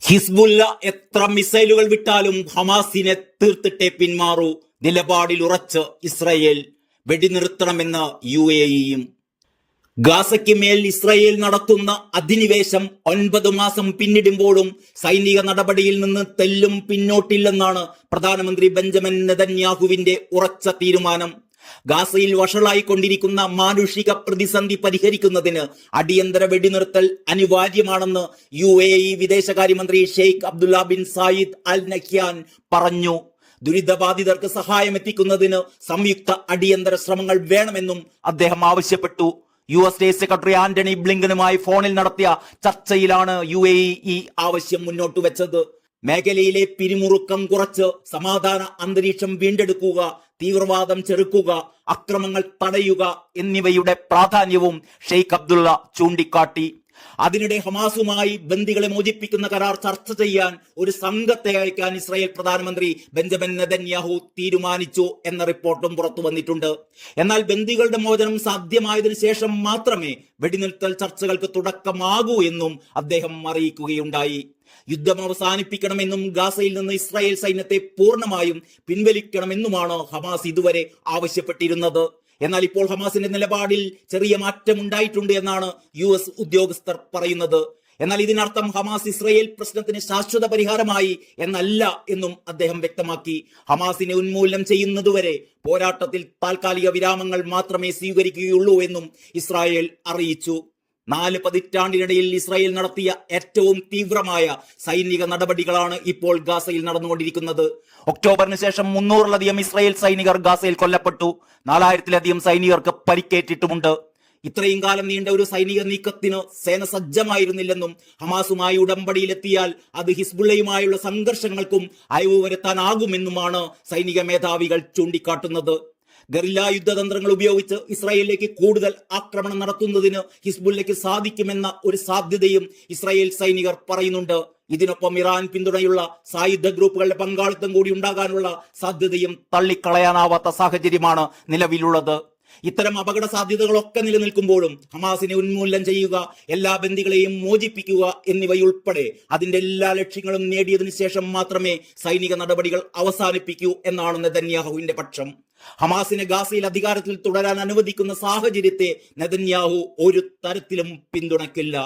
ഹിസ്ബുല്ല എത്ര മിസൈലുകൾ വിട്ടാലും ഹമാസിനെ തീർത്തിട്ടേ പിന്മാറൂ. നിലപാടിൽ ഉറച്ച് ഇസ്രയേൽ. വെടിനിർത്തണമെന്ന് UAEയും. ഗാസയ്ക്ക് മേൽ ഇസ്രയേൽ നടത്തുന്ന അധിനിവേശം 9 മാസം പിന്നിടുമ്പോഴും സൈനിക നടപടിയിൽ നിന്ന് തെല്ലും പിന്നോട്ടില്ലെന്നാണ് പ്രധാനമന്ത്രി ബെഞ്ചമിൻ നെതന്യാഹുവിന്റെ ഉറച്ച തീരുമാനം. ഗാസയിൽ വഷളായിക്കൊണ്ടിരിക്കുന്ന മാനുഷിക പ്രതിസന്ധി പരിഹരിക്കുന്നതിന് അടിയന്തര വെടിനിർത്തൽ അനിവാര്യമാണെന്ന് UAE വിദേശകാര്യമന്ത്രി Sheikh Abdullah bin Zayed Al Nahyan പറഞ്ഞു. ദുരിതബാധിതർക്ക് സഹായം എത്തിക്കുന്നതിന് സംയുക്ത അടിയന്തര ശ്രമങ്ങൾ വേണമെന്നും അദ്ദേഹം ആവശ്യപ്പെട്ടു. US സ്റ്റേറ്റ് സെക്രട്ടറി ആന്റണി ബ്ലിങ്കനുമായി ഫോണിൽ നടത്തിയ ചർച്ചയിലാണ് UAE ഈ ആവശ്യം മുന്നോട്ട് വെച്ചത്. മേഖലയിലെ പിരിമുറുക്കം കുറച്ച് സമാധാന അന്തരീക്ഷം വീണ്ടെടുക്കുക, തീവ്രവാദം ചെറുക്കുക, അക്രമങ്ങൾ തടയുക എന്നിവയുടെ പ്രാധാന്യവും ഷെയ്ഖ് അബ്ദുള്ള ചൂണ്ടിക്കാട്ടി. അതിനിടെ ഹമാസുമായി ബന്ദികളെ മോചിപ്പിക്കുന്ന കരാർ ചർച്ച ചെയ്യാൻ ഒരു സംഘത്തെ അയക്കാൻ ഇസ്രായേൽ പ്രധാനമന്ത്രി ബെഞ്ചമിൻ നെതന്യാഹു തീരുമാനിച്ചു എന്ന റിപ്പോർട്ടും പുറത്തു വന്നിട്ടുണ്ട്. എന്നാൽ ബന്ദികളുടെ മോചനം സാധ്യമായതിനു ശേഷം മാത്രമേ വെടിനിർത്തൽ ചർച്ചകൾക്ക് തുടക്കമാകൂ എന്നും അദ്ദേഹം അറിയിക്കുകയുണ്ടായി. യുദ്ധം അവസാനിപ്പിക്കണമെന്നും ഗാസയിൽ നിന്ന് ഇസ്രായേൽ സൈന്യത്തെ പൂർണ്ണമായും പിൻവലിക്കണമെന്നുമാണ് ഹമാസ് ഇതുവരെ ആവശ്യപ്പെട്ടിരുന്നത്. എന്നാൽ ഇപ്പോൾ ഹമാസിന്റെ നിലപാടിൽ ചെറിയ മാറ്റമുണ്ടായിട്ടുണ്ട് എന്നാണ് US ഉദ്യോഗസ്ഥർ പറയുന്നത്. എന്നാൽ ഇതിനർത്ഥം ഹമാസ് ഇസ്രായേൽ പ്രശ്നത്തിന് ശാശ്വത പരിഹാരമായി എന്നല്ല എന്നും അദ്ദേഹം വ്യക്തമാക്കി. ഹമാസിനെ ഉന്മൂലനം ചെയ്യുന്നതുവരെ പോരാട്ടത്തിൽ താൽക്കാലിക വിരാമങ്ങൾ മാത്രമേ സ്വീകരിക്കുകയുള്ളൂ എന്നും ഇസ്രായേൽ അറിയിച്ചു. 4 പതിറ്റാണ്ടിനിടയിൽ ഇസ്രായേൽ നടത്തിയ ഏറ്റവും തീവ്രമായ സൈനിക നടപടികളാണ് ഇപ്പോൾ ഗാസയിൽ നടന്നുകൊണ്ടിരിക്കുന്നത്. ഒക്ടോബറിന് ശേഷം 300-ലധികം ഇസ്രായേൽ സൈനികർ ഗാസയിൽ കൊല്ലപ്പെട്ടു. 4000-ലധികം സൈനികർക്ക് പരിക്കേറ്റിട്ടുമുണ്ട്. ഇത്രയും കാലം നീണ്ട ഒരു സൈനിക നീക്കത്തിന് സേന സജ്ജമായിരുന്നില്ലെന്നും ഹമാസുമായി ഉടമ്പടിയിലെത്തിയാൽ അത് ഹിസ്ബുള്ളയുമായുള്ള സംഘർഷങ്ങൾക്കും അയവ് വരുത്താനാകുമെന്നുമാണ് സൈനിക മേധാവികൾ ചൂണ്ടിക്കാട്ടുന്നത്. ഗറില്ല യുദ്ധതന്ത്രങ്ങൾ ഉപയോഗിച്ച് ഇസ്രായേലിലേക്ക് കൂടുതൽ ആക്രമണം നടത്തുന്നതിന് ഹിസ്ബുള്ളയ്ക്ക് സാധിക്കുമെന്ന ഒരു സാധ്യതയും ഇസ്രായേൽ സൈനികർ പറയുന്നുണ്ട്. ഇതിനൊപ്പം ഇറാൻ പിന്തുണയുള്ള സായുധ ഗ്രൂപ്പുകളുടെ പങ്കാളിത്തം കൂടി ഉണ്ടാകാനുള്ള സാധ്യതയും തള്ളിക്കളയാനാവാത്ത സാഹചര്യമാണ് നിലവിലുള്ളത്. ഇത്തരം അപകട സാധ്യതകളൊക്കെ നിലനിൽക്കുമ്പോഴും ഹമാസിനെ ഉന്മൂലനം ചെയ്യുക, എല്ലാ ബന്ദികളെയും മോചിപ്പിക്കുക എന്നിവയുൾപ്പെടെ അതിന്റെ എല്ലാ ലക്ഷ്യങ്ങളും നേടിയതിനു ശേഷം മാത്രമേ സൈനിക നടപടികൾ അവസാനിപ്പിക്കൂ എന്നാണ് നെതന്യാഹുവിന്റെ പക്ഷം. ഹമാസിനെ ഗാസയിൽ അധികാരത്തിൽ തുടരാൻ അനുവദിക്കുന്ന സാഹചര്യത്തെ നെതന്യാഹു ഒരു തരത്തിലും പിന്തുണയ്ക്കില്ല.